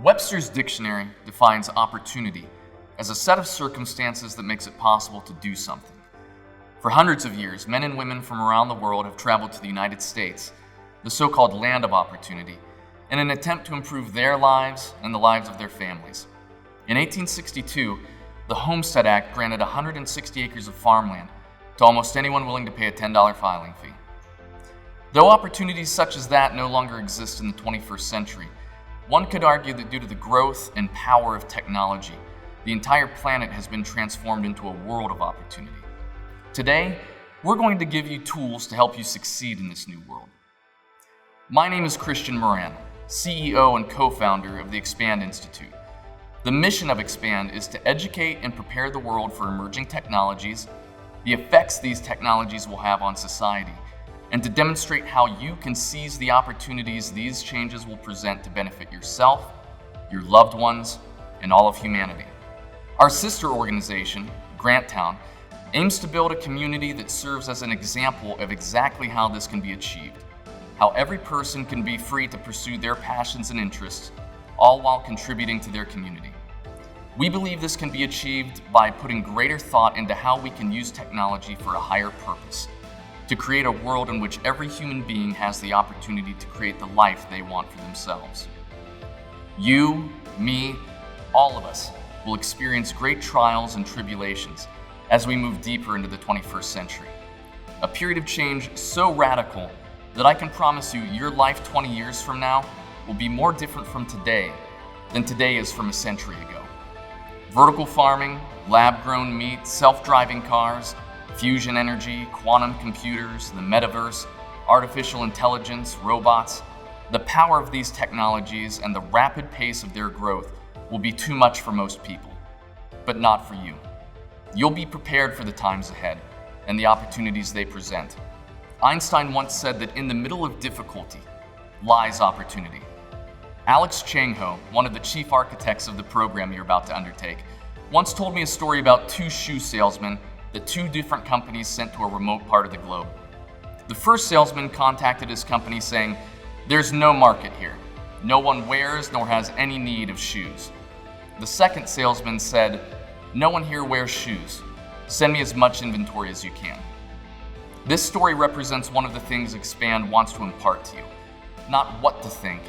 Webster's dictionary defines opportunity as a set of circumstances that makes it possible to do something. For hundreds of years, men and women from around the world have traveled to the United States, the so-called land of opportunity, in an attempt to improve their lives and the lives of their families. In 1862, the Homestead Act granted 160 acres of farmland to almost anyone willing to pay a $10 filing fee. Though opportunities such as that no longer exist in the 21st century, one could argue that due to the growth and power of technology, the entire planet has been transformed into a world of opportunity. Today, we're going to give you tools to help you succeed in this new world. My name is Christian Moran, CEO and co-founder of the Expand Institute. The mission of Expand is to educate and prepare the world for emerging technologies, the effects these technologies will have on society, and to demonstrate how you can seize the opportunities these changes will present to benefit yourself, your loved ones, and all of humanity. Our sister organization, Granttown, aims to build a community that serves as an example of exactly how this can be achieved, how every person can be free to pursue their passions and interests, all while contributing to their community. We believe this can be achieved by putting greater thought into how we can use technology for a higher purpose, to create a world in which every human being has the opportunity to create the life they want for themselves. You, me, all of us will experience great trials and tribulations as we move deeper into the 21st century. A period of change so radical that I can promise you your life 20 years from now will be more different from today than today is from a century ago. Vertical farming, lab-grown meat, self-driving cars, fusion energy, quantum computers, the metaverse, artificial intelligence, robots. The power of these technologies and the rapid pace of their growth will be too much for most people, but not for you. You'll be prepared for the times ahead and the opportunities they present. Einstein once said that in the middle of difficulty lies opportunity. Alex Changho, one of the chief architects of the program you're about to undertake, once told me a story about two shoe salesmen that two different companies sent to a remote part of the globe. The first salesman contacted his company saying, "There's no market here. No one wears nor has any need of shoes." The second salesman said, "No one here wears shoes. Send me as much inventory as you can." This story represents one of the things Expand wants to impart to you. Not what to think,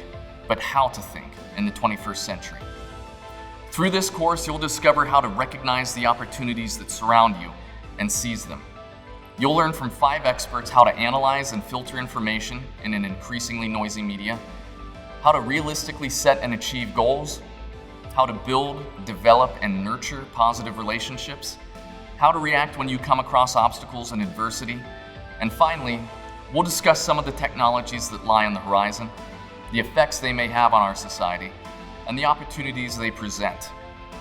but how to think in the 21st century. Through this course, you'll discover how to recognize the opportunities that surround you and seize them. You'll learn from 5 experts how to analyze and filter information in an increasingly noisy media, how to realistically set and achieve goals, how to build, develop, and nurture positive relationships, how to react when you come across obstacles and adversity, and finally, we'll discuss some of the technologies that lie on the horizon, the effects they may have on our society, and the opportunities they present,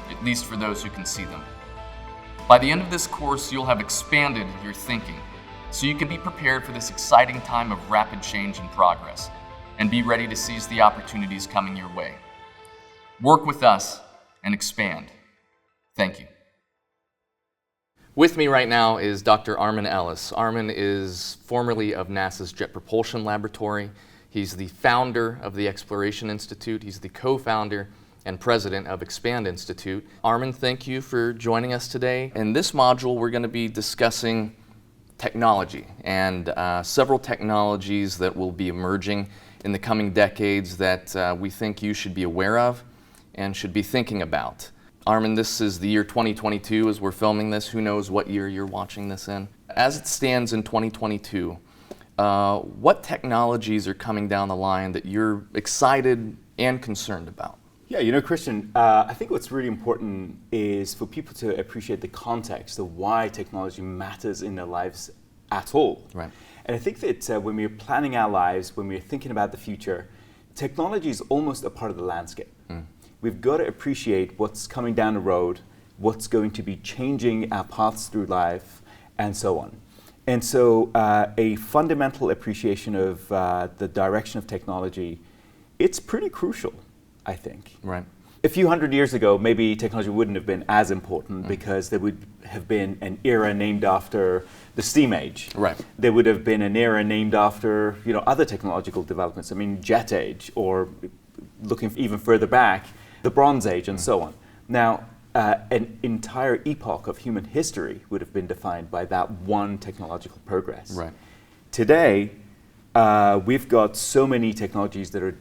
at least for those who can see them. By the end of this course, you'll have expanded your thinking, so you can be prepared for this exciting time of rapid change and progress, and be ready to seize the opportunities coming your way. Work with us and expand. Thank you. With me right now is Dr. Armin Ellis. Armin is formerly of NASA's Jet Propulsion Laboratory. He's the founder of the Exploration Institute. He's the co-founder and president of Expand Institute. Armin, thank you for joining us today. In this module, we're going to be discussing technology and several technologies that will be emerging in the coming decades that we think you should be aware of and should be thinking about. Armin, this is the year 2022 as we're filming this. Who knows what year you're watching this in? As it stands in 2022, what technologies are coming down the line that you're excited and concerned about? Yeah, Christian, I think what's really important is for people to appreciate the context of why technology matters in their lives at all. Right. And I think that when we're planning our lives, when we're thinking about the future, technology is almost a part of the landscape. We've got to appreciate what's coming down the road, what's going to be changing our paths through life, and so on. And so a fundamental appreciation of the direction of technology, it's pretty crucial, I think. Right. A few hundred years ago, maybe technology wouldn't have been as important because there would have been an era named after the steam age. Right. There would have been an era named after other technological developments. I mean, jet age, or looking even further back, the Bronze Age, and so on. Now, an entire epoch of human history would have been defined by that one technological progress. Right. Today, we've got so many technologies that are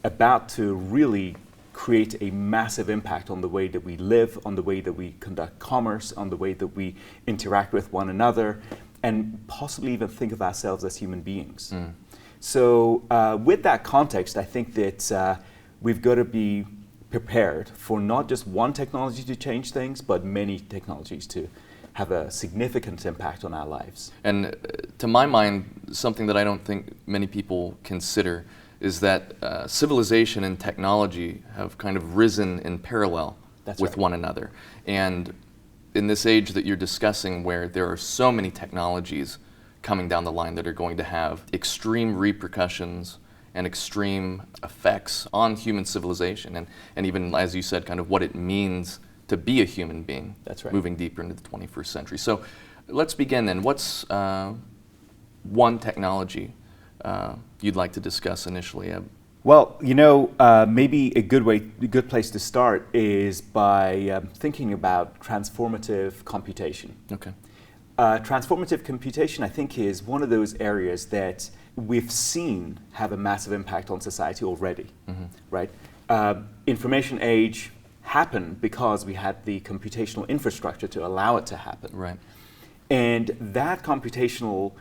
about to really create a massive impact on the way that we live, on the way that we conduct commerce, on the way that we interact with one another, and possibly even think of ourselves as human beings. So with that context, I think that we've got to be prepared for not just one technology to change things, but many technologies to have a significant impact on our lives. And to my mind, something that I don't think many people consider is that civilization and technology have kind of risen in parallel with one another. And in this age that you're discussing, where there are so many technologies coming down the line that are going to have extreme repercussions and extreme effects on human civilization, and even, as you said, kind of what it means to be a human being. That's right. Moving deeper into the 21st century. So let's begin then. What's one technology you'd like to discuss initially? Well, maybe a good place to start is by thinking about transformative computation. Okay. Transformative computation, I think, is one of those areas that we've seen have a massive impact on society already, right? Information age happened because we had the computational infrastructure to allow it to happen. Right. And that computational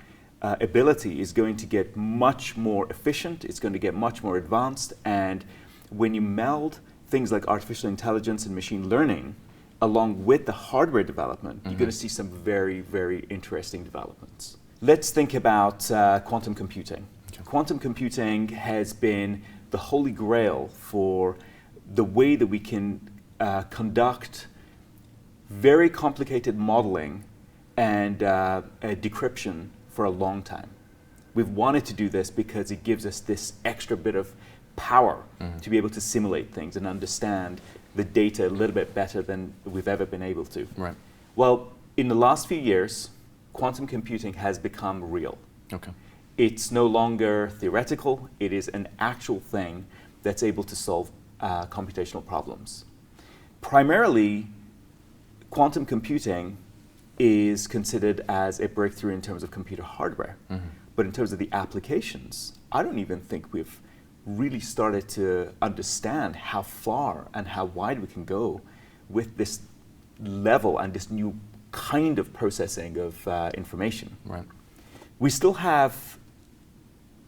ability is going to get much more efficient, it's going to get much more advanced, and when you meld things like artificial intelligence and machine learning along with the hardware development, you're going to see some very, very interesting developments. Let's think about quantum computing. Okay. Quantum computing has been the holy grail for the way that we can conduct very complicated modeling and decryption for a long time. We've wanted to do this because it gives us this extra bit of power to be able to simulate things and understand the data a little bit better than we've ever been able to. Right. Well, in the last few years, quantum computing has become real. Okay. It's no longer theoretical, it is an actual thing that's able to solve computational problems. Primarily, quantum computing is considered as a breakthrough in terms of computer hardware. But in terms of the applications, I don't even think we've really started to understand how far and how wide we can go with this level and this new kind of processing of information. Right. We still have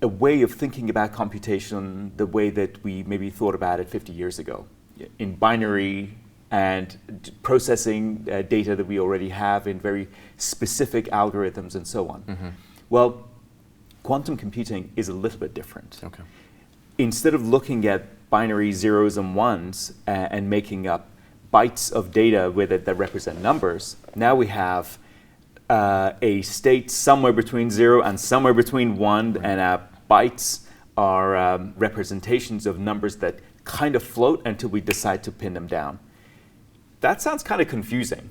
a way of thinking about computation the way that we maybe thought about it 50 years ago, in binary and processing data that we already have in very specific algorithms and so on. Well, quantum computing is a little bit different. Okay. Instead of looking at binary zeros and ones and making up bytes of data with it that represent numbers, now we have a state somewhere between 0 and somewhere between 1, and bytes are representations of numbers that kind of float until we decide to pin them down. That sounds kind of confusing,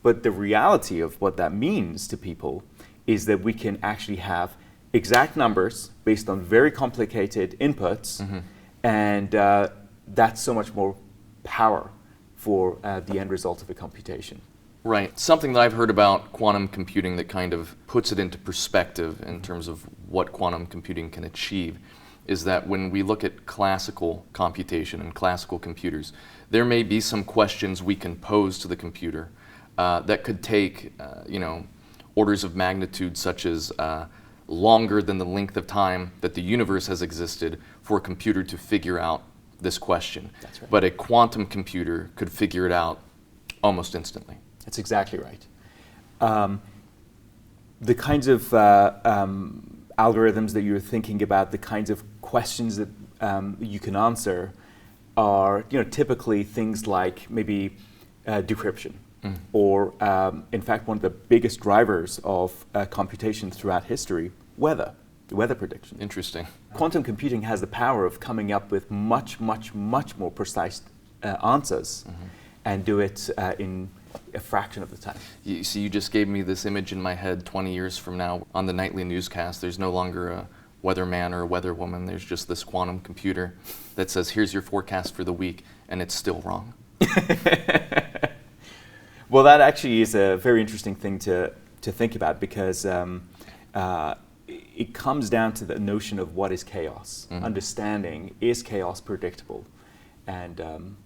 but the reality of what that means to people is that we can actually have exact numbers based on very complicated inputs, and that's so much more power for the end result of a computation. Right. Something that I've heard about quantum computing that kind of puts it into perspective in terms of what quantum computing can achieve is that when we look at classical computation and classical computers, there may be some questions we can pose to the computer that could take, orders of magnitude such as longer than the length of time that the universe has existed for a computer to figure out this question. That's right. But a quantum computer could figure it out almost instantly. That's exactly right. The kinds of algorithms that you're thinking about, the kinds of questions that you can answer are typically things like maybe decryption, or in fact one of the biggest drivers of computation throughout history, weather prediction. Interesting. Quantum computing has the power of coming up with much, much, much more precise answers and do it in a fraction of the time. You just gave me this image in my head 20 years from now on the nightly newscast. There's no longer a weatherman or a weatherwoman. There's just this quantum computer that says, here's your forecast for the week. and it's still wrong? Well, that actually is a very interesting thing to think about, because it comes down to the notion of what is chaos. Understanding, is chaos predictable? And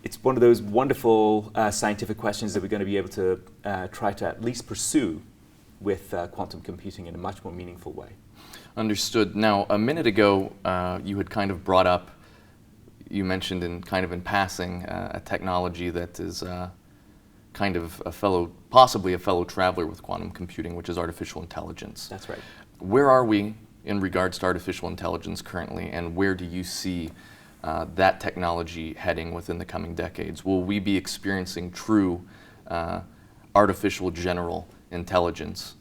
it's one of those wonderful scientific questions that we're going to be able to try to at least pursue with quantum computing in a much more meaningful way. Understood. Now, a minute ago, you had kind of brought up, you mentioned in passing, a technology that is possibly a fellow traveler with quantum computing, which is artificial intelligence. That's right. Where are we in regards to artificial intelligence currently, and where do you see that technology heading within the coming decades? Will we be experiencing true artificial general intelligence?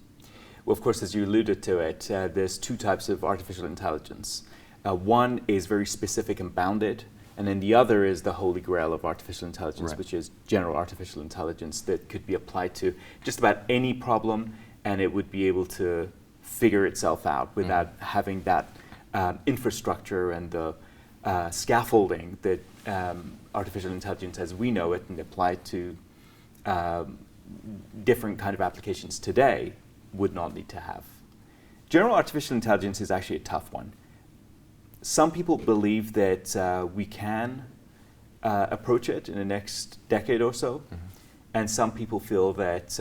Well, of course, as you alluded to it, there's two types of artificial intelligence. One is very specific and bounded, and then the other is the holy grail of artificial intelligence, Right. which is general artificial intelligence that could be applied to just about any problem, and it would be able to figure itself out without having that infrastructure and the scaffolding that artificial intelligence as we know it and applied to different kind of applications today would not need to have. General artificial intelligence is actually a tough one. Some people believe that we can approach it in the next decade or so, and some people feel that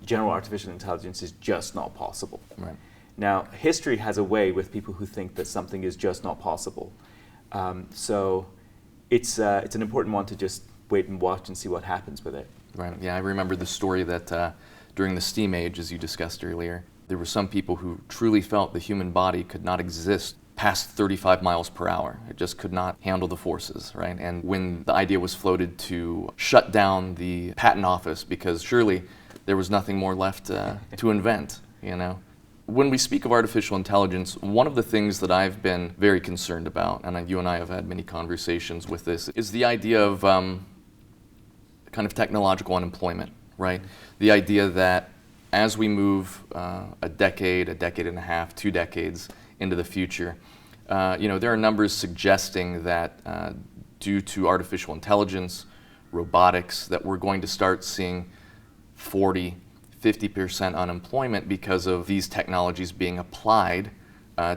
general artificial intelligence is just not possible. Right. Now, history has a way with people who think that something is just not possible. So it's an important one to just wait and watch and see what happens with it. Right. Yeah, I remember the story that during the steam age, as you discussed earlier, there were some people who truly felt the human body could not exist past 35 miles per hour. It just could not handle the forces, right? And when the idea was floated to shut down the patent office, because surely there was nothing more left to invent, you know? When we speak of artificial intelligence, one of the things that I've been very concerned about, and you and I have had many conversations with this, is the idea of kind of technological unemployment, right? The idea that as we move a decade and a half, 2 decades into the future, there are numbers suggesting that due to artificial intelligence, robotics, that we're going to start seeing 40-50% unemployment because of these technologies being applied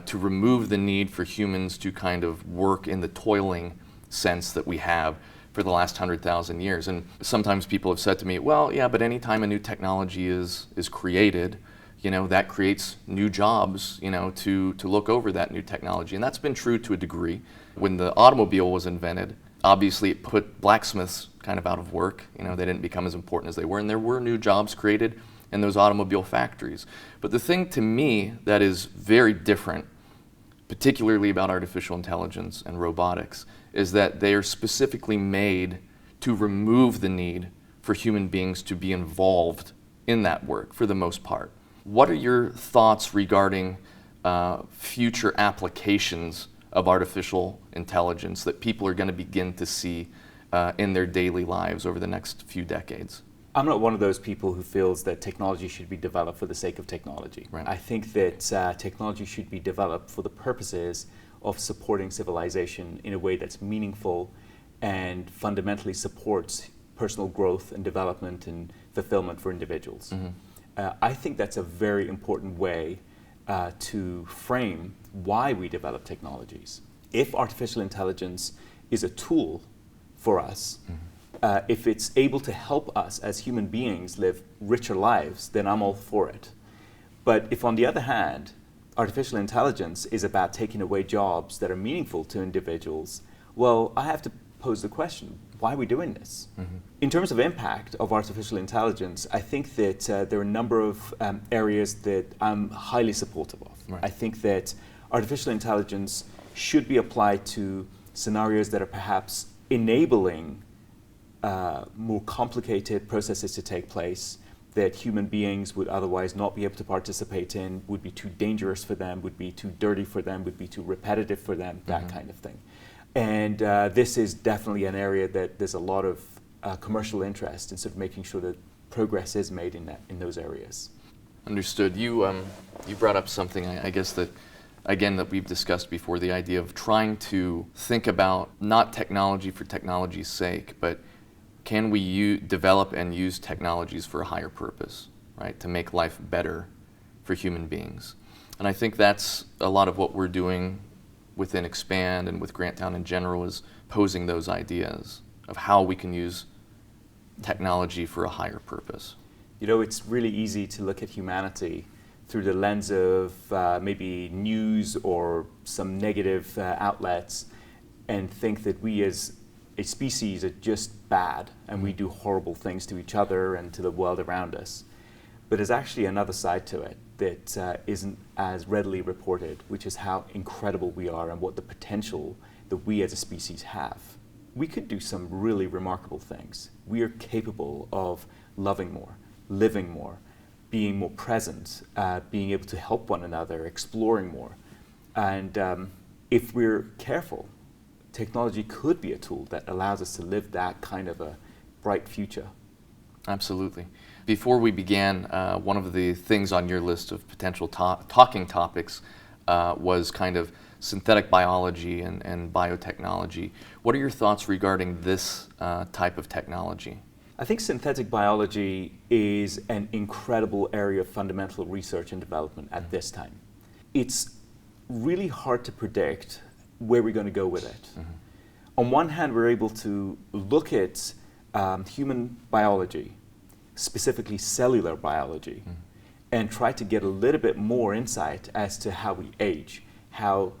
to remove the need for humans to kind of work in the toiling sense that we have for the last 100,000 years. And sometimes people have said to me, well, yeah, but anytime a new technology is created, that creates new jobs, to look over that new technology. And that's been true to a degree. When the automobile was invented, obviously it put blacksmiths kind of out of work. They didn't become as important as they were, and there were new jobs created in those automobile factories. But the thing to me that is very different, particularly about artificial intelligence and robotics, is that they are specifically made to remove the need for human beings to be involved in that work for the most part. What are your thoughts regarding future applications of artificial intelligence that people are going to begin to see in their daily lives over the next few decades? I'm not one of those people who feels that technology should be developed for the sake of technology. Right. I think that technology should be developed for the purposes of supporting civilization in a way that's meaningful and fundamentally supports personal growth and development and fulfillment for individuals. I think that's a very important way to frame why we develop technologies. If artificial intelligence is a tool for us, if it's able to help us as human beings live richer lives, then I'm all for it. But if, on the other hand, artificial intelligence is about taking away jobs that are meaningful to individuals, well, I have to pose the question, why are we doing this? In terms of impact of artificial intelligence, I think that there are a number of areas that I'm highly supportive of. Right. I think that artificial intelligence should be applied to scenarios that are perhaps enabling more complicated processes to take place that human beings would otherwise not be able to participate in, would be too dangerous for them, would be too dirty for them, would be too repetitive for them, that kind of thing. And this is definitely an area that there's a lot of commercial interest in sort of making sure that progress is made in those areas. Understood. You brought up something, I guess, that again, that we've discussed before, the idea of trying to think about not technology for technology's sake, but can we develop and use technologies for a higher purpose, right? To make life better for human beings. And I think that's a lot of what we're doing within Expand and with Granttown in general, is posing those ideas of how we can use technology for a higher purpose. You know, it's really easy to look at humanity through the lens of maybe news or some negative outlets and think that we as a species are just bad and we do horrible things to each other and to the world around us. But there's actually another side to it that isn't as readily reported, which is how incredible we are and what the potential that we as a species have. We could do some really remarkable things. We are capable of loving more, living more, being more present, being able to help one another, exploring more. And if we're careful, technology could be a tool that allows us to live that kind of a bright future. Absolutely. Before we began, one of the things on your list of potential talking topics was kind of synthetic biology and biotechnology. What are your thoughts regarding this type of technology? I think synthetic biology is an incredible area of fundamental research and development at this time. It's really hard to predict where we're going to go with it. Mm-hmm. On one hand, we're able to look at human biology, specifically cellular biology, and try to get a little bit more insight as to how we age, how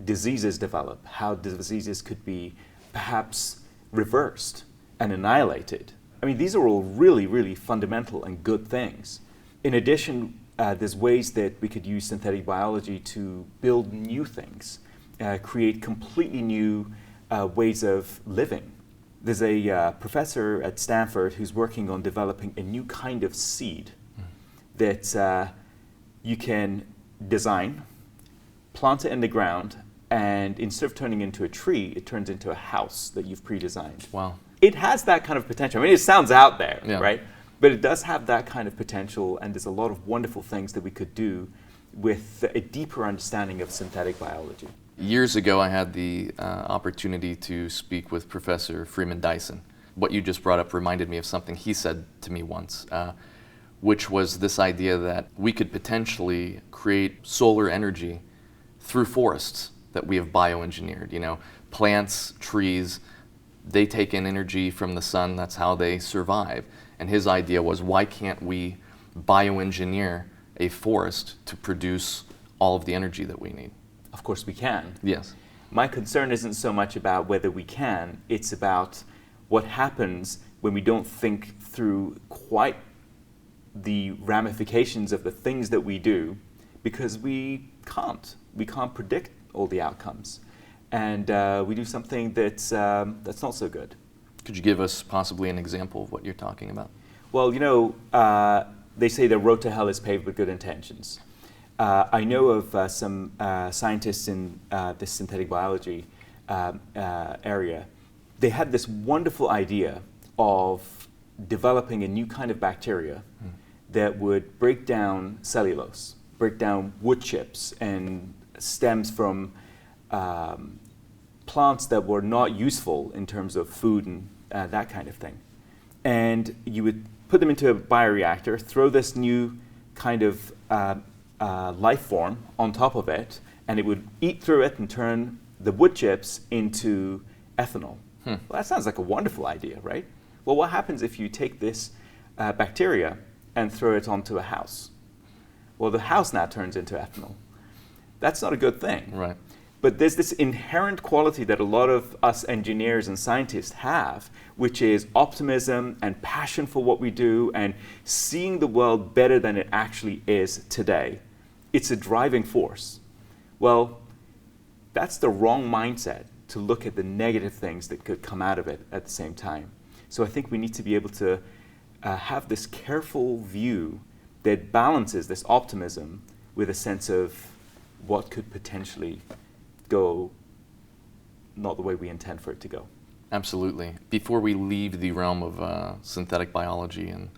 diseases develop, how diseases could be perhaps reversed and annihilated. I mean, these are all really, really fundamental and good things. In addition, there's ways that we could use synthetic biology to build new things, create completely new ways of living. There's a professor at Stanford who's working on developing a new kind of seed that you can design, plant it in the ground, and instead of turning into a tree, it turns into a house that you've pre-designed. Wow. It has that kind of potential. I mean, it sounds out there, yeah, right? But it does have that kind of potential, and there's a lot of wonderful things that we could do with a deeper understanding of synthetic biology. Years ago, I had the opportunity to speak with Professor Freeman Dyson. What you just brought up reminded me of something he said to me once, which was this idea that we could potentially create solar energy through forests that we have bioengineered. You know, plants, trees, they take in energy from the sun. That's how they survive. And his idea was, why can't we bioengineer a forest to produce all of the energy that we need? Of course we can. Yes. My concern isn't so much about whether we can, it's about what happens when we don't think through quite the ramifications of the things that we do, because we can't. We can't predict all the outcomes. And we do something that's not so good. Could you give us possibly an example of what you're talking about? Well, you know, they say the road to hell is paved with good intentions. I know of some scientists in this synthetic biology area. They had this wonderful idea of developing a new kind of bacteria that would break down cellulose, break down wood chips and stems from plants that were not useful in terms of food and that kind of thing. And you would put them into a bioreactor, throw this new kind of life form on top of it, and it would eat through it and turn the wood chips into ethanol. Well, that sounds like a wonderful idea, right? Well, what happens if you take this bacteria and throw it onto a house? Well, the house now turns into ethanol. That's not a good thing. Right. But there's this inherent quality that a lot of us engineers and scientists have, which is optimism and passion for what we do and seeing the world better than it actually is today. It's a driving force. Well, that's the wrong mindset to look at the negative things that could come out of it at the same time. So I think we need to be able to have this careful view that balances this optimism with a sense of what could potentially go not the way we intend for it to go. Absolutely. Before we leave the realm of synthetic biology and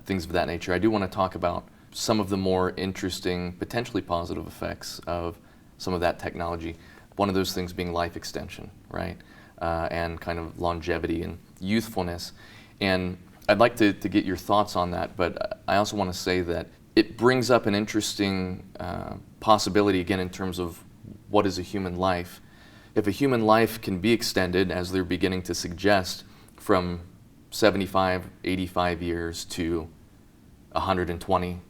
things of that nature, I do want to talk about some of the more interesting, potentially positive effects of some of that technology. One of those things being life extension, right? And kind of longevity and youthfulness. And I'd like to get your thoughts on that, but I also want to say that it brings up an interesting possibility again in terms of what is a human life. If a human life can be extended, as they're beginning to suggest, from 75, 85 years to 120,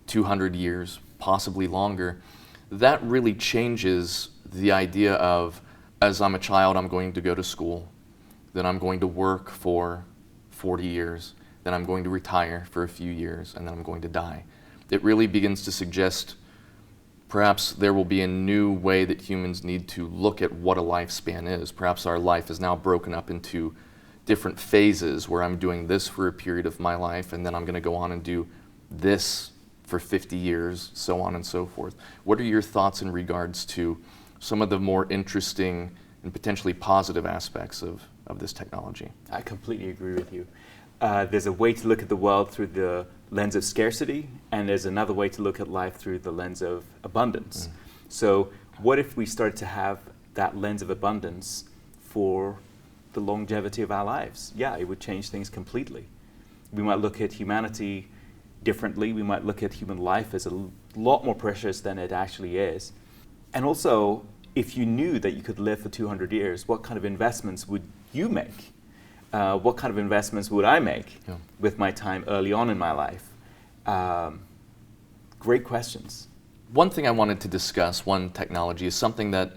200 years, possibly longer, that really changes the idea of, as I'm a child, I'm going to go to school, then I'm going to work for 40 years, then I'm going to retire for a few years, and then I'm going to die. It really begins to suggest perhaps there will be a new way that humans need to look at what a lifespan is. Perhaps our life is now broken up into different phases where I'm doing this for a period of my life, and then I'm going to go on and do this for 50 years, so on and so forth. What are your thoughts in regards to some of the more interesting and potentially positive aspects of this technology? I completely agree with you. There's a way to look at the world through the lens of scarcity, and there's another way to look at life through the lens of abundance. So what if we start to have that lens of abundance for the longevity of our lives? Yeah, it would change things completely. We might look at humanity differently. We might look at human life as a lot more precious than it actually is. And also, if you knew that you could live for 200 years, what kind of investments would you make? What kind of investments would I make with my time early on in my life? Great questions. One thing I wanted to discuss, one technology, is something that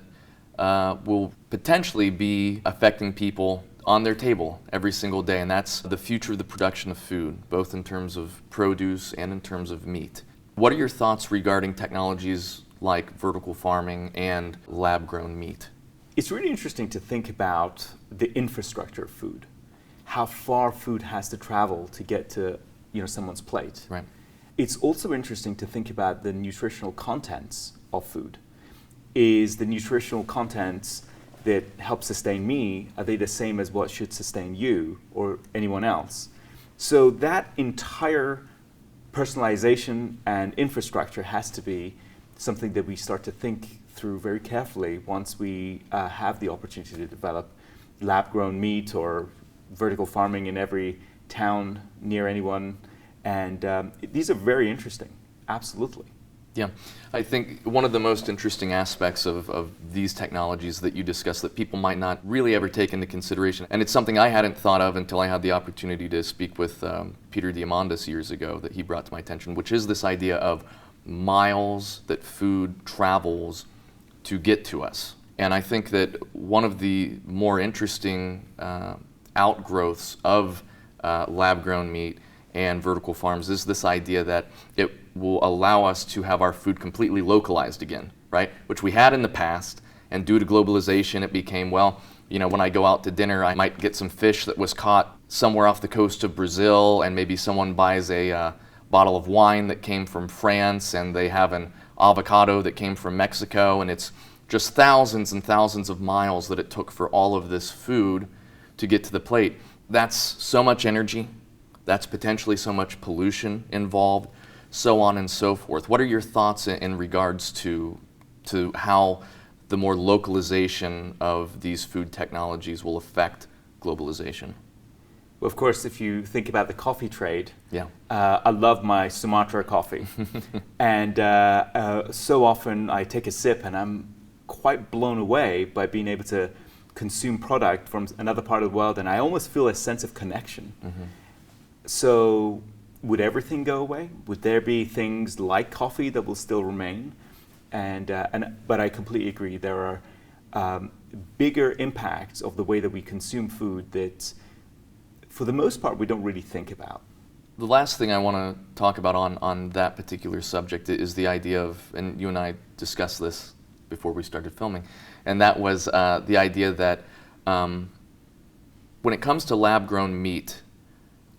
will potentially be affecting people on their table every single day, and that's the future of the production of food, both in terms of produce and in terms of meat. What are your thoughts regarding technologies like vertical farming and lab-grown meat? It's really interesting to think about the infrastructure of food, how far food has to travel to get to someone's plate. Right. It's also interesting to think about the nutritional contents of food. Is the nutritional contents that help sustain me, are they the same as what should sustain you or anyone else? So that entire personalization and infrastructure has to be something that we start to think through very carefully once we have the opportunity to develop lab-grown meat or vertical farming in every town near anyone. And these are very interesting, absolutely. Yeah, I think one of the most interesting aspects of these technologies that you discuss that people might not really ever take into consideration, and it's something I hadn't thought of until I had the opportunity to speak with Peter Diamandis years ago that he brought to my attention, which is this idea of miles that food travels to get to us. And I think that one of the more interesting outgrowths of lab-grown meat and vertical farms is this idea that it will allow us to have our food completely localized again, right? Which we had in the past, and due to globalization it became, well, when I go out to dinner I might get some fish that was caught somewhere off the coast of Brazil, and maybe someone buys a bottle of wine that came from France, and they have an avocado that came from Mexico, and it's just thousands and thousands of miles that it took for all of this food to get to the plate. That's so much energy. That's potentially so much pollution involved, so on and so forth. What are your thoughts in regards to how the more localization of these food technologies will affect globalization? Well, of course, if you think about the coffee trade, yeah. I love my Sumatra coffee. And so often I take a sip and I'm quite blown away by being able to consume product from another part of the world, and I almost feel a sense of connection. Mm-hmm. So would everything go away? Would there be things like coffee that will still remain? But I completely agree. There are bigger impacts of the way that we consume food that, for the most part, we don't really think about. The last thing I want to talk about on that particular subject is the idea of, and you and I discussed this before we started filming, and that was the idea that when it comes to lab-grown meat,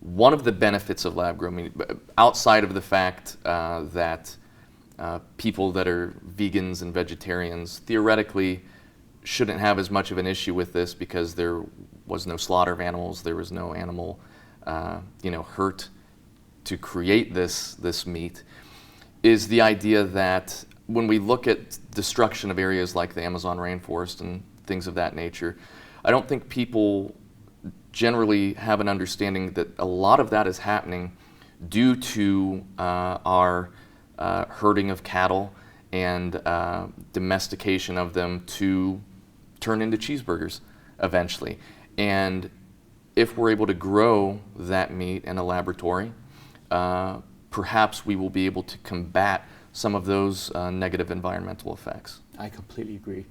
one of the benefits of lab-grown meat, outside of the fact that people that are vegans and vegetarians theoretically shouldn't have as much of an issue with this because there was no slaughter of animals, there was no animal hurt to create this meat, is the idea that when we look at destruction of areas like the Amazon rainforest and things of that nature, I don't think people generally have an understanding that a lot of that is happening due to our herding of cattle and domestication of them to turn into cheeseburgers eventually. And if we're able to grow that meat in a laboratory, perhaps we will be able to combat some of those negative environmental effects. I completely agree.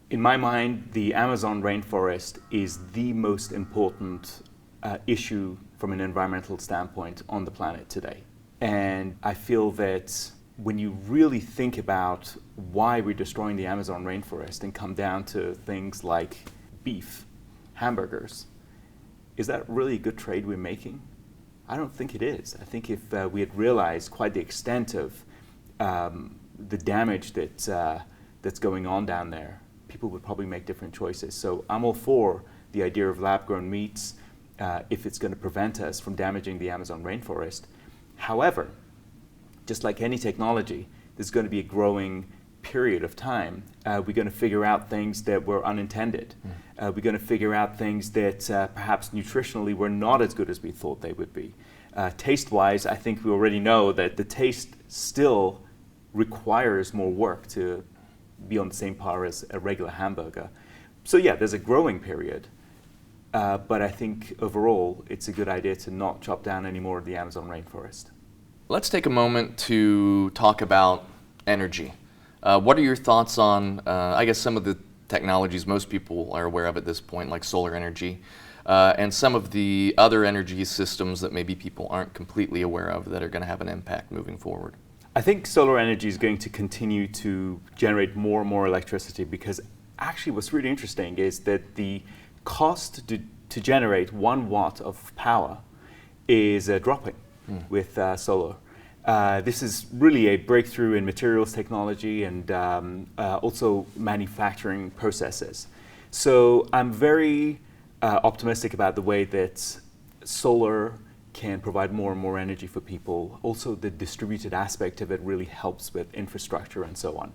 In my mind, the Amazon rainforest is the most important issue from an environmental standpoint on the planet today. And I feel that when you really think about why we're destroying the Amazon rainforest and come down to things like beef, hamburgers, is that really a good trade we're making? I don't think it is. I think if we had realized quite the extent of the damage that's going on down there, people would probably make different choices. So I'm all for the idea of lab-grown meats if it's going to prevent us from damaging the Amazon rainforest. However, just like any technology, there's going to be a growing period of time. We're going to figure out things that were unintended. We're going to figure out things that perhaps nutritionally were not as good as we thought they would be. Taste-wise, I think we already know that the taste still requires more work to be on the same par as a regular hamburger. So yeah, there's a growing period, but I think overall it's a good idea to not chop down any more of the Amazon rainforest. Let's take a moment to talk about energy. What are your thoughts on, I guess, some of the technologies most people are aware of at this point, like solar energy, and some of the other energy systems that maybe people aren't completely aware of that are going to have an impact moving forward? I think solar energy is going to continue to generate more and more electricity, because actually what's really interesting is that the cost to generate 1 watt of power is dropping with solar. This is really a breakthrough in materials technology and also manufacturing processes. So I'm very optimistic about the way that solar can provide more and more energy for people. Also, the distributed aspect of it really helps with infrastructure and so on.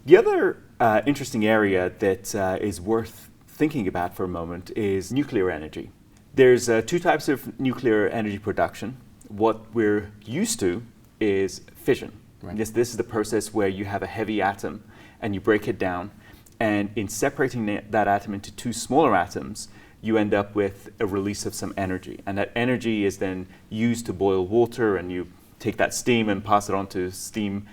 The other interesting area that is worth thinking about for a moment is nuclear energy. There's 2 types of nuclear energy production. What we're used to is fission. Right. This is the process where you have a heavy atom and you break it down, and in separating that atom into 2 smaller atoms, you end up with a release of some energy, and that energy is then used to boil water, and you take that steam and pass it on to steam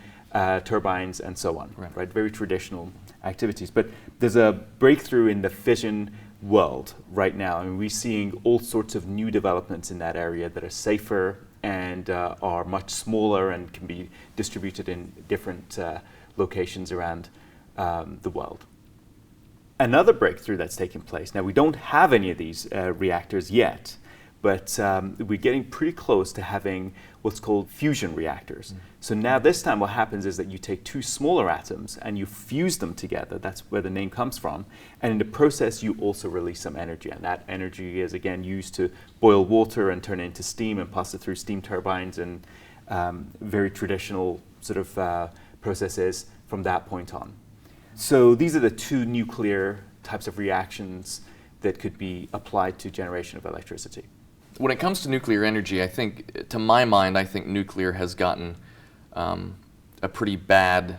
turbines and so on. Right? Very traditional activities. But there's a breakthrough in the fission world right now, and we're seeing all sorts of new developments in that area that are safer and are much smaller and can be distributed in different locations around the world. Another breakthrough that's taken place, now we don't have any of these reactors yet, but we're getting pretty close to having what's called fusion reactors. So now this time what happens is that you take 2 smaller atoms and you fuse them together. That's where the name comes from. And in the process you also release some energy, and that energy is again used to boil water and turn it into steam and pass it through steam turbines and very traditional sort of processes from that point on. So these are the 2 nuclear types of reactions that could be applied to generation of electricity. When it comes to nuclear energy, I think, to my mind, I think nuclear has gotten a pretty bad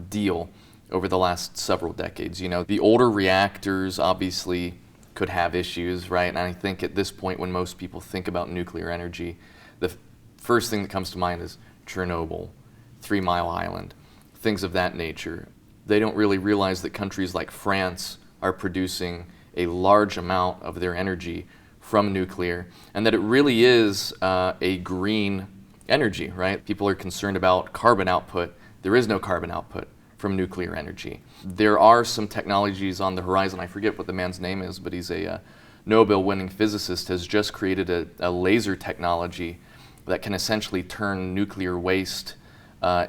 deal over the last several decades. You know, the older reactors obviously could have issues, right? And I think at this point, when most people think about nuclear energy, the first thing that comes to mind is Chernobyl, 3 Mile Island, things of that nature. They don't really realize that countries like France are producing a large amount of their energy from nuclear, and that it really is a green energy, right? People are concerned about carbon output. There is no carbon output from nuclear energy. There are some technologies on the horizon. I forget what the man's name is, but he's a Nobel-winning physicist, has just created a laser technology that can essentially turn nuclear waste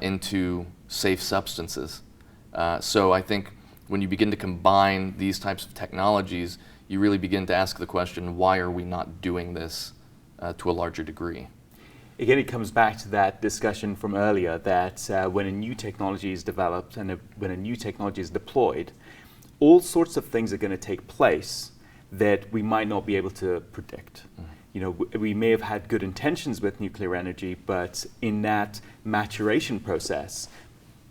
into safe substances. So I think when you begin to combine these types of technologies, you really begin to ask the question, why are we not doing this to a larger degree? again, it comes back to that discussion from earlier that when a new technology is developed and when a new technology is deployed, all sorts of things are going to take place that we might not be able to predict. You know, we may have had good intentions with nuclear energy, but in that maturation process,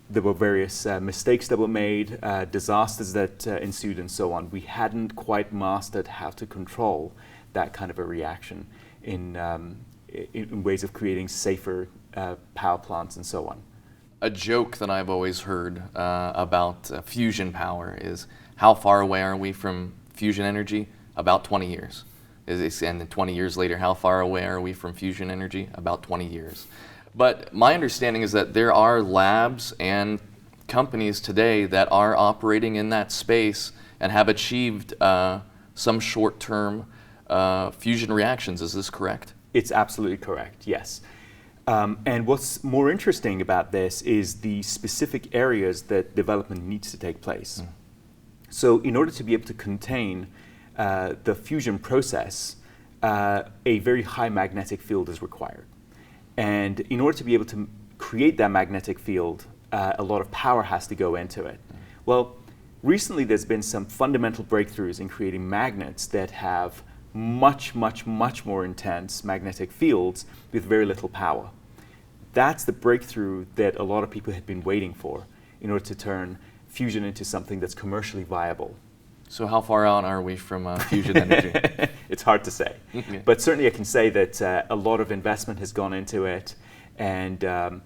there were various mistakes that were made, disasters that ensued, and so on. We hadn't quite mastered how to control that kind of a reaction in ways of creating safer power plants and so on. A joke that I've always heard about fusion power is, how far away are we from fusion energy? About 20 years. And then 20 years later, how far away are we from fusion energy? About 20 years. But my understanding is that there are labs and companies today that are operating in that space and have achieved some short-term fusion reactions. Is this correct? It's absolutely correct, yes. And what's more interesting about this is the specific areas that development needs to take place. So in order to be able to contain the fusion process, a very high magnetic field is required. And in order to be able to create that magnetic field, a lot of power has to go into it. Well, recently there's been some fundamental breakthroughs in creating magnets that have much more intense magnetic fields with very little power. That's the breakthrough that a lot of people have been waiting for in order to turn fusion into something that's commercially viable. So how far out are we from fusion energy? It's hard to say. But certainly I can say that a lot of investment has gone into it, and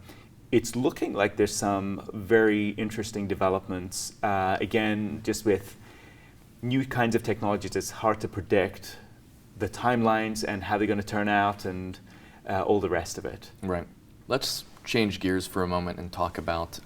it's looking like there's some very interesting developments. Again, just with new kinds of technologies, it's hard to predict the timelines and how they're going to turn out and all the rest of it. Right. Let's change gears for a moment and talk about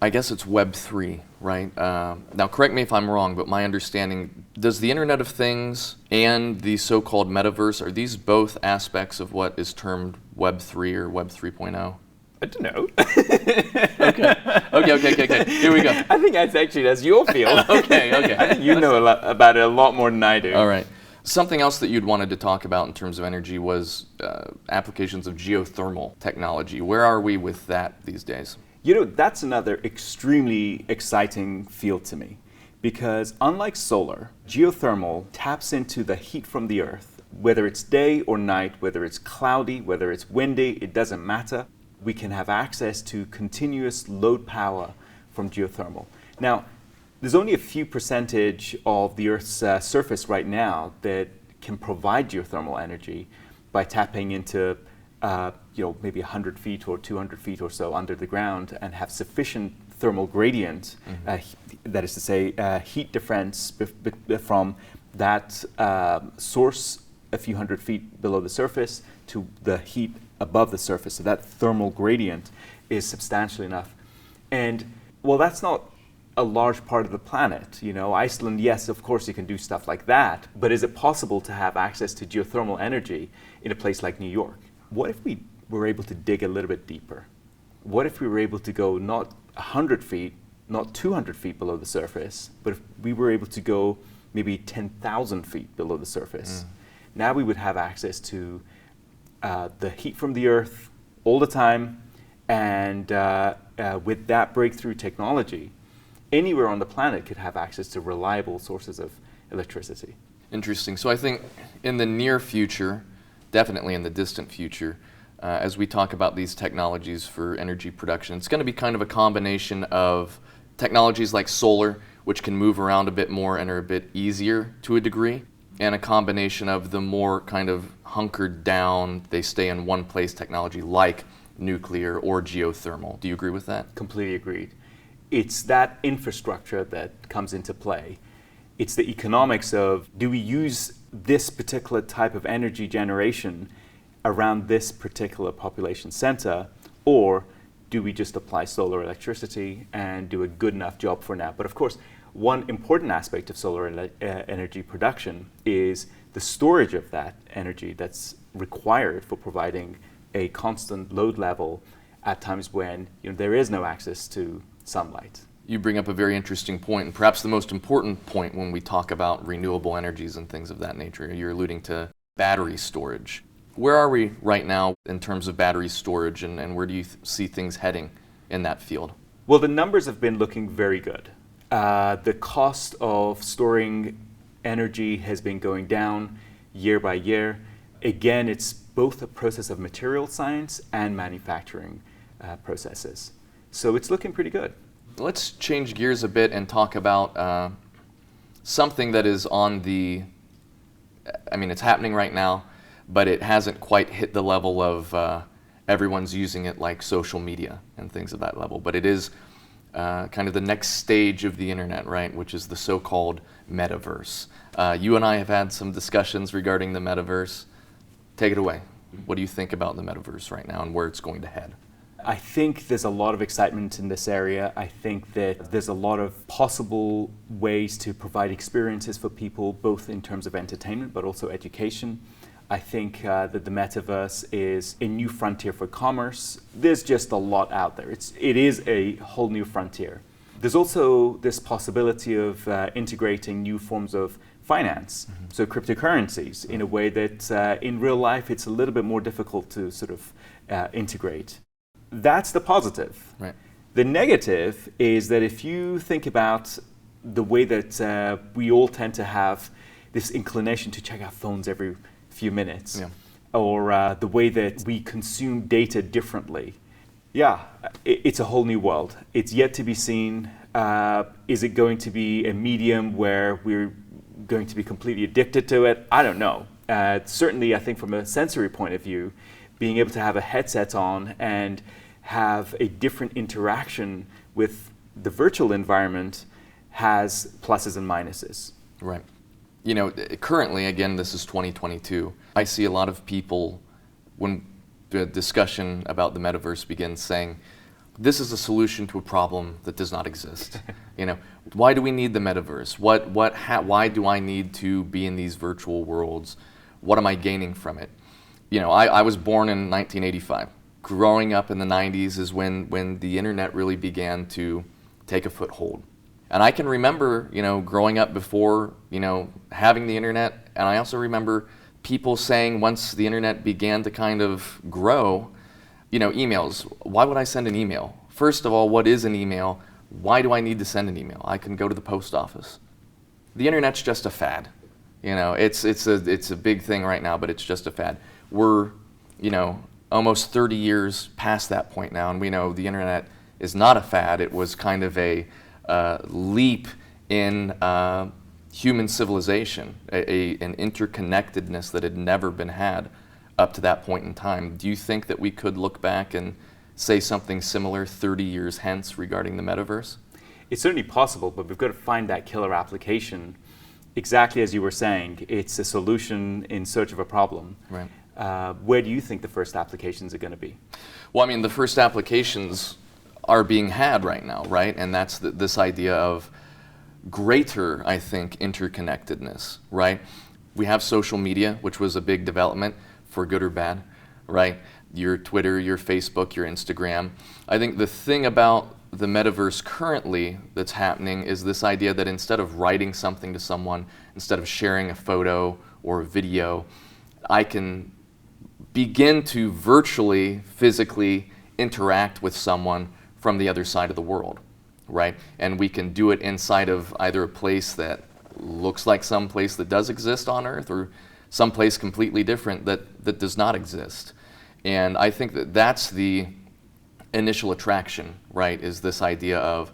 I guess it's Web3, right? Now, correct me if I'm wrong, but my understanding, does the Internet of Things and the so-called metaverse, are these both aspects of what is termed Web3 or Web 3.0? I don't know. Okay. Here we go. I think that's your field. Okay. I think you know about it a lot more than I do. All right. Something else that you'd wanted to talk about in terms of energy was applications of geothermal technology. Where are we with that these days? You know, that's another extremely exciting field to me, because unlike solar, geothermal taps into the heat from the earth. Whether it's day or night, whether it's cloudy, whether it's windy, it doesn't matter. We can have access to continuous load power from geothermal. Now, there's only a few percentage of the Earth's surface right now that can provide geothermal energy by tapping into maybe 100 feet or 200 feet or so under the ground and have sufficient thermal gradient, that is to say, heat difference from that source a few hundred feet below the surface to the heat above the surface. So that thermal gradient is substantial enough. And well, that's not a large part of the planet. You know, Iceland, yes, of course you can do stuff like that, but is it possible to have access to geothermal energy in a place like New York? What if we were able to dig a little bit deeper? What if we were able to go not 100 feet, not 200 feet below the surface, but if we were able to go maybe 10,000 feet below the surface? Now we would have access to the heat from the earth all the time, and with that breakthrough technology, anywhere on the planet could have access to reliable sources of electricity. Interesting. So I think in the near future, definitely in the distant future, as we talk about these technologies for energy production, it's going to be kind of a combination of technologies like solar, which can move around a bit more and are a bit easier to a degree, and a combination of the more kind of hunkered down, they stay in one place technology like nuclear or geothermal. Do you agree with that? Completely agreed. It's that infrastructure that comes into play. It's the economics of, do we use this particular type of energy generation around this particular population center, or do we just apply solar electricity and do a good enough job for now? But of course, one important aspect of solar energy production is the storage of that energy that's required for providing a constant load level at times when there is no access to sunlight. You bring up a very interesting point, and perhaps the most important point when we talk about renewable energies and things of that nature. You're alluding to battery storage. Where are we right now in terms of battery storage, and where do you see things heading in that field? Well, the numbers have been looking very good. The cost of storing energy has been going down year by year. Again, it's both a process of material science and manufacturing processes. So it's looking pretty good. Let's change gears a bit and talk about something that is on the, it's happening right now, but it hasn't quite hit the level of everyone's using it, like social media and things of that level. But it is kind of the next stage of the internet, right, which is the so-called metaverse. You and I have had some discussions regarding the metaverse. Take it away. What do you think about the metaverse right now and where it's going to head? I think there's a lot of excitement in this area. I think that there's a lot of possible ways to provide experiences for people, both in terms of entertainment but also education. I think that the metaverse is a new frontier for commerce. There's just a lot out there. It is a whole new frontier. There's also this possibility of integrating new forms of finance, so cryptocurrencies, in a way that in real life it's a little bit more difficult to sort of integrate. That's the positive. Right. The negative is that if you think about the way that we all tend to have this inclination to check our phones every few minutes, or the way that we consume data differently, it's a whole new world. It's yet to be seen. Is it going to be a medium where we're going to be completely addicted to it? I don't know. Certainly, I think from a sensory point of view, being able to have a headset on and have a different interaction with the virtual environment has pluses and minuses. Right. Currently, again, this is 2022, I see a lot of people, when the discussion about the metaverse begins, saying, this is a solution to a problem that does not exist. Why do we need the metaverse? Why do I need to be in these virtual worlds? What am I gaining from it? I was born in 1985. Growing up in the 90s is when the internet really began to take a foothold. And I can remember, growing up before, having the internet, and I also remember people saying once the internet began to kind of grow, emails. Why would I send an email? First of all, what is an email? Why do I need to send an email? I can go to the post office. The internet's just a fad. It's a big thing right now, but it's just a fad. We're, almost 30 years past that point now, and we know the internet is not a fad. It was kind of a leap in human civilization, an interconnectedness that had never been had up to that point in time. Do you think that we could look back and say something similar 30 years hence regarding the metaverse? It's certainly possible, but we've got to find that killer application. Exactly as you were saying, it's a solution in search of a problem. Right. Where do you think the first applications are going to be? Well, the first applications are being had right now, right? And that's this idea of greater, I think, interconnectedness, right? We have social media, which was a big development, for good or bad, right? Your Twitter, your Facebook, your Instagram. I think the thing about the metaverse currently that's happening is this idea that instead of writing something to someone, instead of sharing a photo or a video, I can begin to virtually, physically interact with someone from the other side of the world, right? And we can do it inside of either a place that looks like some place that does exist on Earth, or some place completely different that does not exist. And I think that that's the initial attraction, right, is this idea of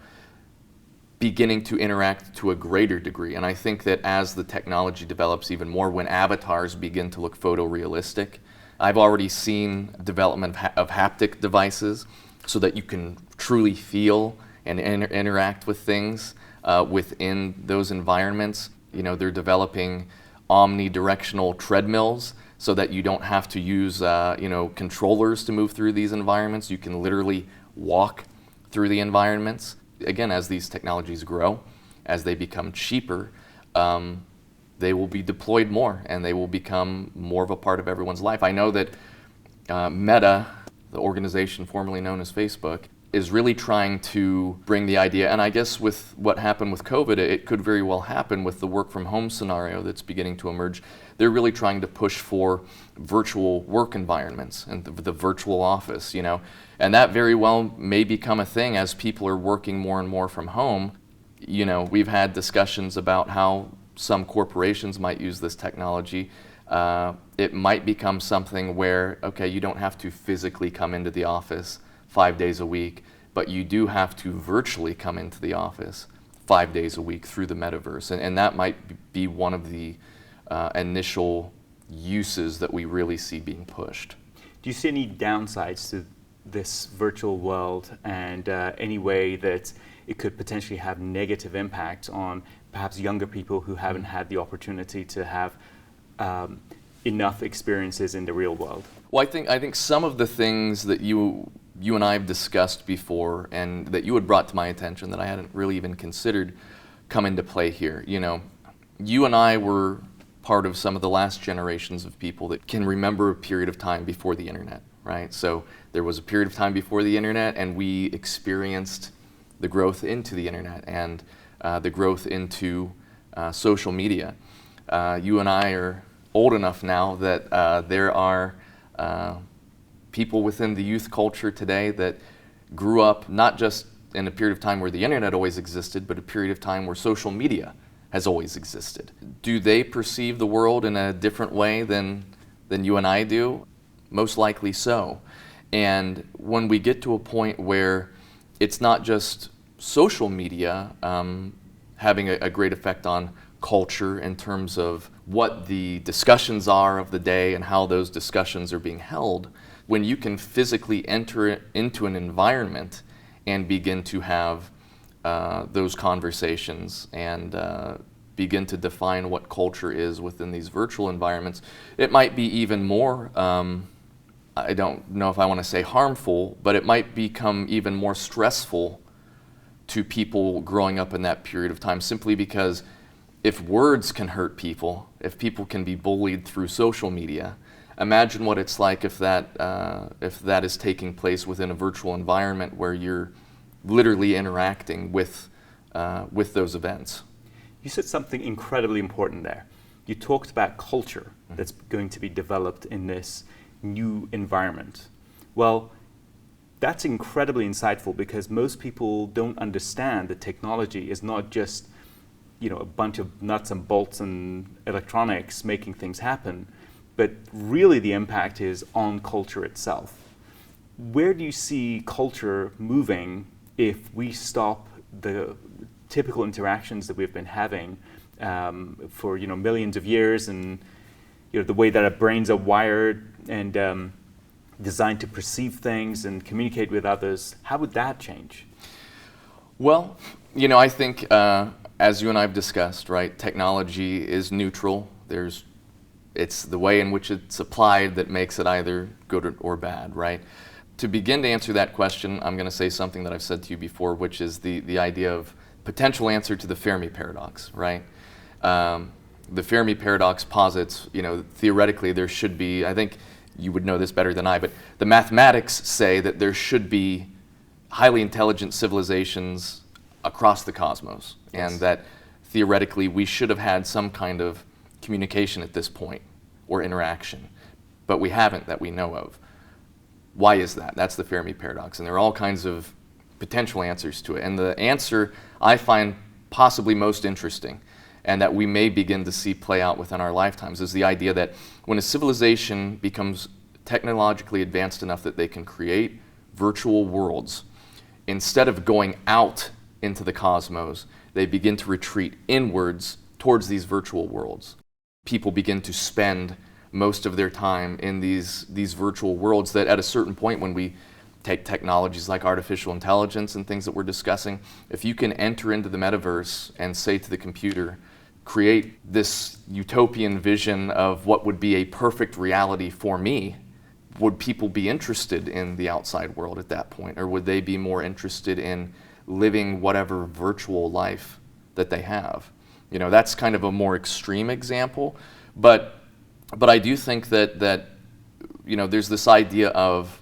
beginning to interact to a greater degree. And I think that as the technology develops even more, when avatars begin to look photorealistic, I've already seen development of haptic devices so that you can truly feel and interact with things within those environments. They're developing omnidirectional treadmills so that you don't have to use controllers to move through these environments. You can literally walk through the environments. Again, as these technologies grow, as they become cheaper, they will be deployed more and they will become more of a part of everyone's life. I know that Meta, the organization formerly known as Facebook, is really trying to bring the idea, and I guess with what happened with COVID, it could very well happen with the work from home scenario that's beginning to emerge. They're really trying to push for virtual work environments and the virtual office, and that very well may become a thing as people are working more and more from home. We've had discussions about how some corporations might use this technology. It might become something where, okay, you don't have to physically come into the office 5 days a week, but you do have to virtually come into the office 5 days a week through the metaverse. And that might be one of the initial uses that we really see being pushed. Do you see any downsides to this virtual world, and any way that it could potentially have negative impact on perhaps younger people who haven't had the opportunity to have enough experiences in the real world? Well, I think some of the things that you and I have discussed before and that you had brought to my attention that I hadn't really even considered come into play here. You and I were part of some of the last generations of people that can remember a period of time before the internet, right? So there was a period of time before the internet, and we experienced the growth into the internet and the growth into social media. You and I are old enough now that there are people within the youth culture today that grew up not just in a period of time where the internet always existed, but a period of time where social media has always existed. Do they perceive the world in a different way than you and I do? Most likely so. And when we get to a point where it's not just social media having a great effect on culture in terms of what the discussions are of the day and how those discussions are being held, when you can physically enter into an environment and begin to have those conversations and begin to define what culture is within these virtual environments, it might be even more, I don't know if I want to say harmful, but it might become even more stressful to people growing up in that period of time, simply because if words can hurt people, if people can be bullied through social media, imagine what it's like if that is taking place within a virtual environment where you're literally interacting with those events. You said something incredibly important there. You talked about culture that's going to be developed in this new environment. Well, that's incredibly insightful, because most people don't understand that technology is not just a bunch of nuts and bolts and electronics making things happen, but really the impact is on culture itself. Where do you see culture moving if we stop the typical interactions that we've been having for millions of years, and the way that our brains are wired and designed to perceive things and communicate with others? How would that change? Well, I think as you and I have discussed, right, technology is neutral. It's the way in which it's applied that makes it either good or bad, right? To begin to answer that question, I'm going to say something that I've said to you before, which is the idea of potential answer to the Fermi paradox, right? The Fermi paradox posits, theoretically there should be, I think you would know this better than I, but the mathematics say that there should be highly intelligent civilizations across the cosmos, yes, and that theoretically we should have had some kind of communication at this point or interaction, but we haven't that we know of. Why is that? That's the Fermi paradox, and there are all kinds of potential answers to it. And the answer I find possibly most interesting, and that we may begin to see play out within our lifetimes, is the idea that when a civilization becomes technologically advanced enough that they can create virtual worlds, instead of going out into the cosmos, they begin to retreat inwards towards these virtual worlds. People begin to spend most of their time in these virtual worlds that at a certain point, when we take technologies like artificial intelligence and things that we're discussing, if you can enter into the metaverse and say to the computer, create this utopian vision of what would be a perfect reality for me, would people be interested in the outside world at that point? Or would they be more interested in living whatever virtual life that they have? That's kind of a more extreme example, but I do think that there's this idea of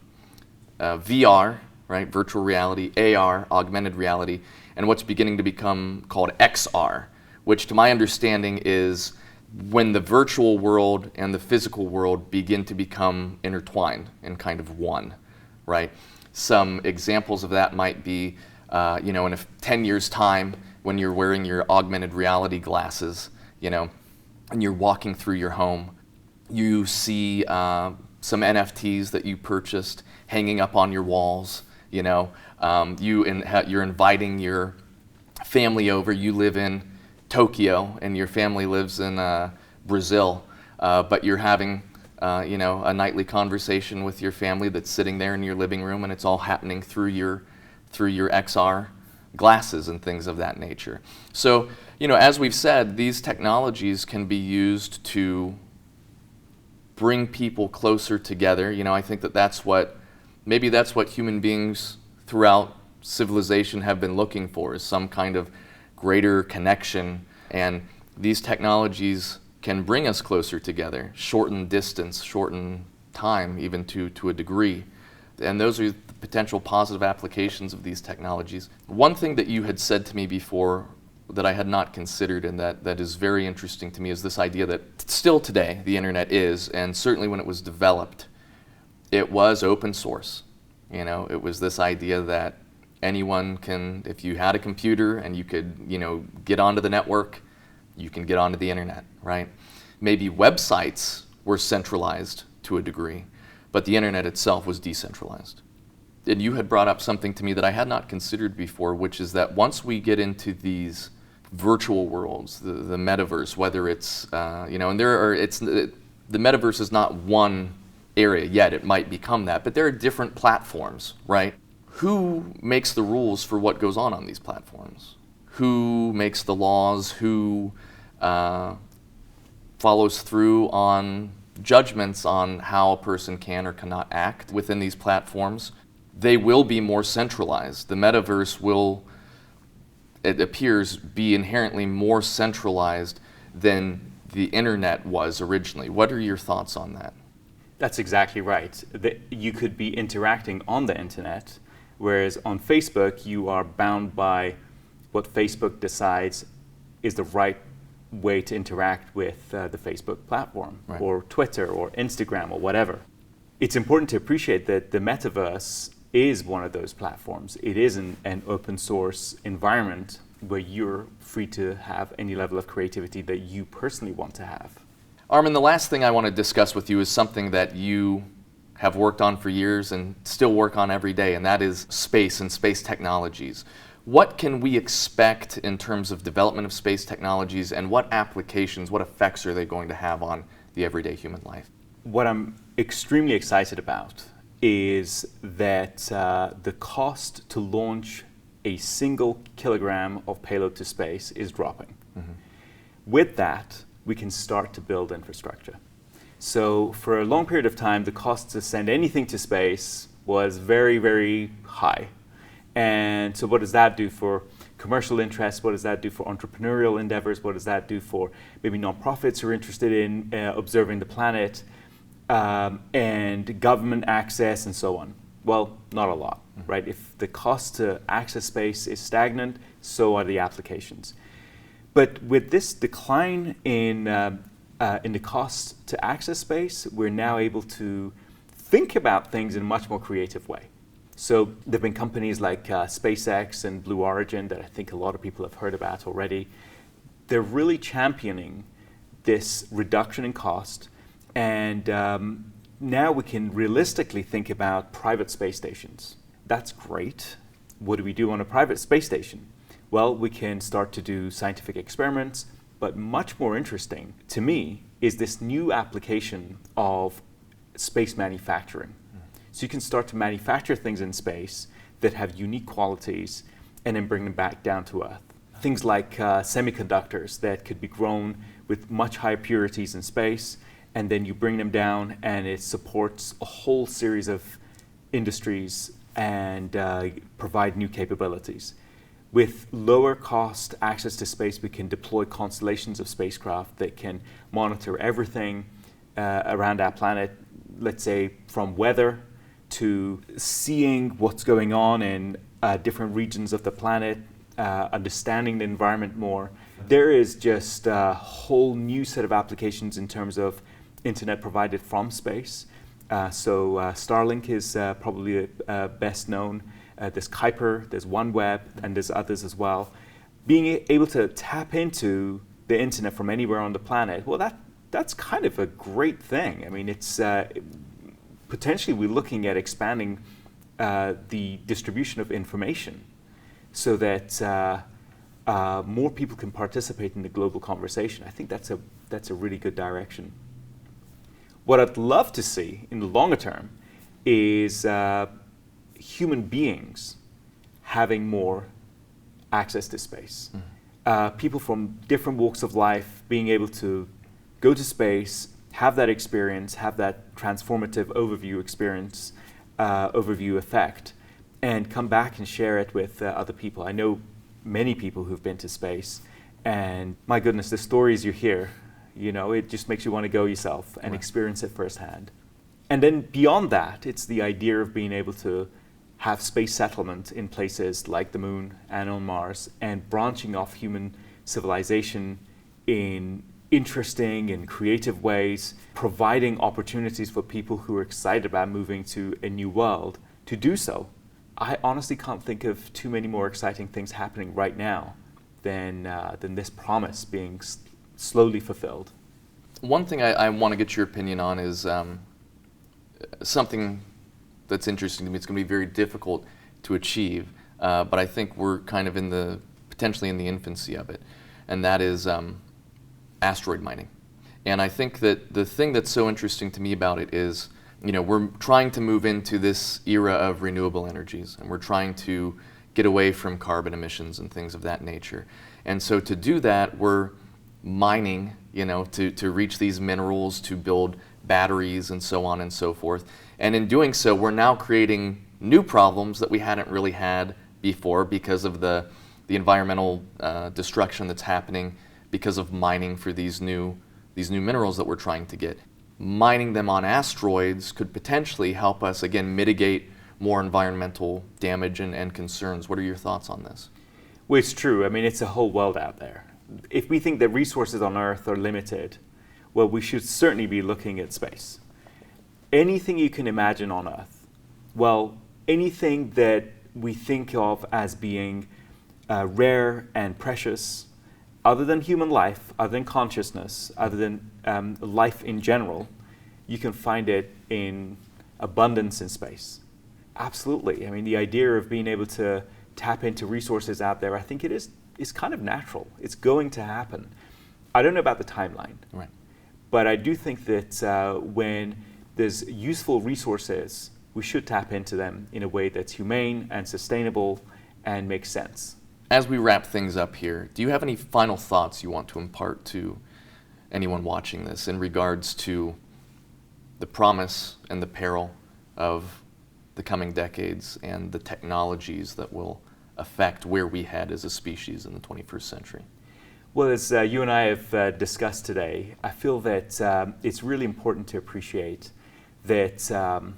VR right? Virtual reality, AR, augmented reality, and what's beginning to become called XR, which to my understanding is when the virtual world and the physical world begin to become intertwined in kind of one, right? Some examples of that might be, in 10 years' time, when you're wearing your augmented reality glasses, and you're walking through your home, you see some NFTs that you purchased hanging up on your walls. You're inviting your family over. You live in Tokyo and your family lives in Brazil, but you're having a nightly conversation with your family that's sitting there in your living room, and it's all happening through your XR glasses and things of that nature. So, as we've said, these technologies can be used to bring people closer together. I think that's what human beings throughout civilization have been looking for, is some kind of greater connection. And these technologies can bring us closer together, shorten distance, shorten time even to a degree. And those are the potential positive applications of these technologies. One thing that you had said to me before that I had not considered, and that is very interesting to me, is this idea that still today the internet is, and certainly when it was developed, it was open source. It was this idea that anyone can, if you had a computer and you could, get onto the network, you can get onto the internet, right? Maybe websites were centralized to a degree, but the internet itself was decentralized. And you had brought up something to me that I had not considered before, which is that once we get into these virtual worlds, the metaverse, whether it's, the metaverse is not one area yet, it might become that, but there are different platforms, right? Who makes the rules for what goes on these platforms? Who makes the laws? Who follows through on judgments on how a person can or cannot act within these platforms? They will be more centralized. The metaverse will, it appears, be inherently more centralized than the internet was originally. What are your thoughts on that? That's exactly right. You could be interacting on the internet, whereas on Facebook you are bound by what Facebook decides is the right way to interact with the Facebook platform, right, or Twitter or Instagram or whatever. It's important to appreciate that the metaverse is one of those platforms. It is an open source environment where you're free to have any level of creativity that you personally want to have. Armin, the last thing I want to discuss with you is something that you have worked on for years and still work on every day, and that is space and space technologies. What can we expect in terms of development of space technologies, and what applications, what effects are they going to have on the everyday human life? What I'm extremely excited about is that the cost to launch a single kilogram of payload to space is dropping. Mm-hmm. With that, we can start to build infrastructure. So for a long period of time, the cost to send anything to space was very, very high. And so what does that do for commercial interests? What does that do for entrepreneurial endeavors? What does that do for maybe nonprofits who are interested in observing the planet, and government access and so on? Well, not a lot, mm-hmm, right? If the cost to access space is stagnant, so are the applications. But with this decline in the cost to access space, we're now able to think about things in a much more creative way. So there have been companies like SpaceX and Blue Origin that I think a lot of people have heard about already. They're really championing this reduction in cost, and now we can realistically think about private space stations. That's great. What do we do on a private space station? Well, we can start to do scientific experiments, but much more interesting to me is this new application of space manufacturing. So you can start to manufacture things in space that have unique qualities and then bring them back down to Earth. Things like semiconductors that could be grown with much higher purities in space, and then you bring them down and it supports a whole series of industries and provide new capabilities. With lower cost access to space, we can deploy constellations of spacecraft that can monitor everything around our planet, let's say from weather to seeing what's going on in different regions of the planet, understanding the environment more. There is just a whole new set of applications in terms of internet provided from space. So Starlink is probably best known. There's Kuiper, there's OneWeb, and there's others as well. Being able to tap into the internet from anywhere on the planet, well, that's kind of a great thing. I mean, it's potentially we're looking at expanding the distribution of information so that more people can participate in the global conversation. I think that's a really good direction. What I'd love to see in the longer term is human beings having more access to space. People from different walks of life being able to go to space, have that experience, have that transformative overview experience, overview effect, and come back and share it with other people. I know many people who've been to space, and my goodness, the stories you hear, it just makes you want to go yourself and experience it firsthand. And then beyond that, it's the idea of being able to have space settlement in places like the moon and on Mars, and branching off human civilization in interesting and creative ways, providing opportunities for people who are excited about moving to a new world to do so. I honestly can't think of too many more exciting things happening right now than this promise being slowly fulfilled. One thing I want to get your opinion on is something that's interesting to me. It's going to be very difficult to achieve, but I think we're kind of potentially in the infancy of it, and that is asteroid mining. And I think that the thing that's so interesting to me about it is, we're trying to move into this era of renewable energies, and we're trying to get away from carbon emissions and things of that nature. And so to do that, we're mining, to reach these minerals, to build batteries and so on and so forth. And in doing so, we're now creating new problems that we hadn't really had before because of the environmental destruction that's happening because of mining for these new minerals that we're trying to get. Mining them on asteroids could potentially help us, again, mitigate more environmental damage and concerns. What are your thoughts on this? Well, it's true. I mean, it's a whole world out there. If we think that resources on Earth are limited, well, we should certainly be looking at space. Anything you can imagine on Earth, well, anything that we think of as being rare and precious, other than human life, other than consciousness, other than life in general, you can find it in abundance in space. Absolutely. I mean, the idea of being able to tap into resources out there, I think it is kind of natural. It's going to happen. I don't know about the timeline, right, but I do think that when there's useful resources, we should tap into them in a way that's humane and sustainable and makes sense. As we wrap things up here, do you have any final thoughts you want to impart to anyone watching this in regards to the promise and the peril of the coming decades and the technologies that will affect where we head as a species in the 21st century? Well, as you and I have discussed today, I feel that it's really important to appreciate that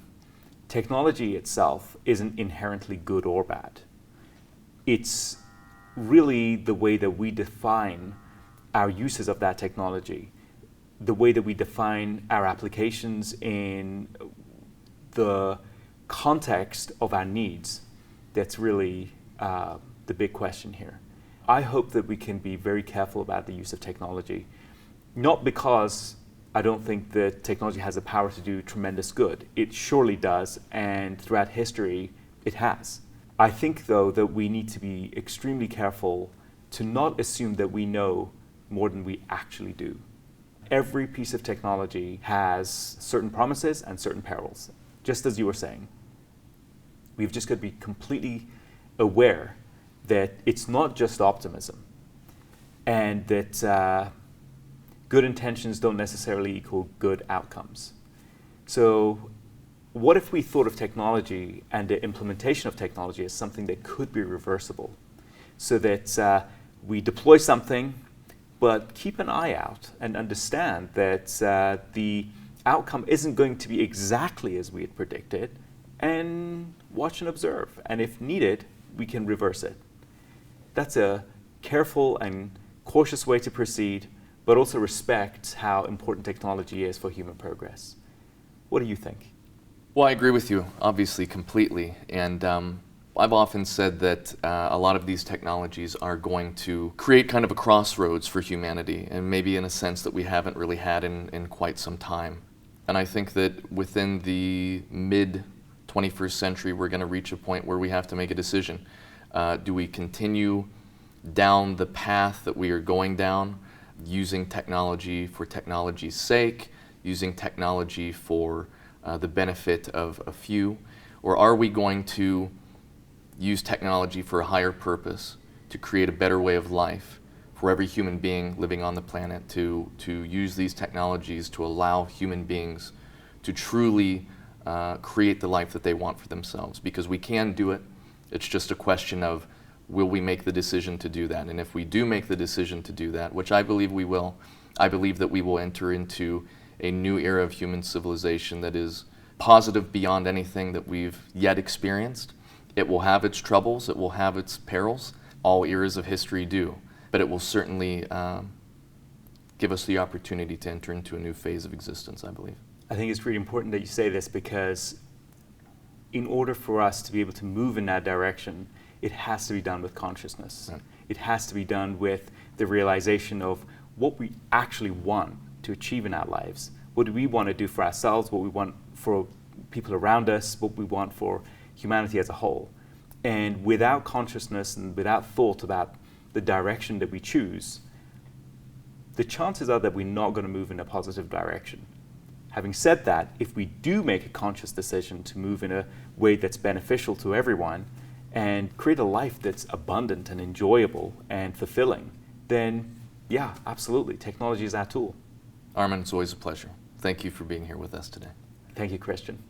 technology itself isn't inherently good or bad. It's really the way that we define our uses of that technology, the way that we define our applications in the context of our needs, that's really the big question here. I hope that we can be very careful about the use of technology, not because I don't think that technology has the power to do tremendous good. It surely does, and throughout history, it has. I think, though, that we need to be extremely careful to not assume that we know more than we actually do. Every piece of technology has certain promises and certain perils, just as you were saying. We've just got to be completely aware that it's not just optimism, and that good intentions don't necessarily equal good outcomes. So what if we thought of technology and the implementation of technology as something that could be reversible, so that we deploy something, but keep an eye out and understand that the outcome isn't going to be exactly as we had predicted, and watch and observe. And if needed, we can reverse it. That's a careful and cautious way to proceed, but also respect how important technology is for human progress. What do you think? Well, I agree with you, obviously, completely. And I've often said that a lot of these technologies are going to create kind of a crossroads for humanity, and maybe in a sense that we haven't really had in quite some time. And I think that within the mid-21st century, we're going to reach a point where we have to make a decision. Do we continue down the path that we are going down, using technology for technology's sake, using technology for the benefit of a few, or are we going to use technology for a higher purpose, to create a better way of life for every human being living on the planet, to use these technologies to allow human beings to truly create the life that they want for themselves? Because we can do it. It's just a question of, will we make the decision to do that? And if we do make the decision to do that, which I believe we will, I believe that we will enter into a new era of human civilization that is positive beyond anything that we've yet experienced. It will have its troubles, it will have its perils. All eras of history do. But it will certainly give us the opportunity to enter into a new phase of existence, I believe. I think it's really important that you say this, because in order for us to be able to move in that direction, it has to be done with consciousness. Right. It has to be done with the realization of what we actually want to achieve in our lives. What do we want to do for ourselves, what we want for people around us, what we want for humanity as a whole. And without consciousness and without thought about the direction that we choose, the chances are that we're not going to move in a positive direction. Having said that, if we do make a conscious decision to move in a way that's beneficial to everyone and create a life that's abundant and enjoyable and fulfilling, then yeah, absolutely, technology is our tool. Armin, it's always a pleasure. Thank you for being here with us today. Thank you, Christian.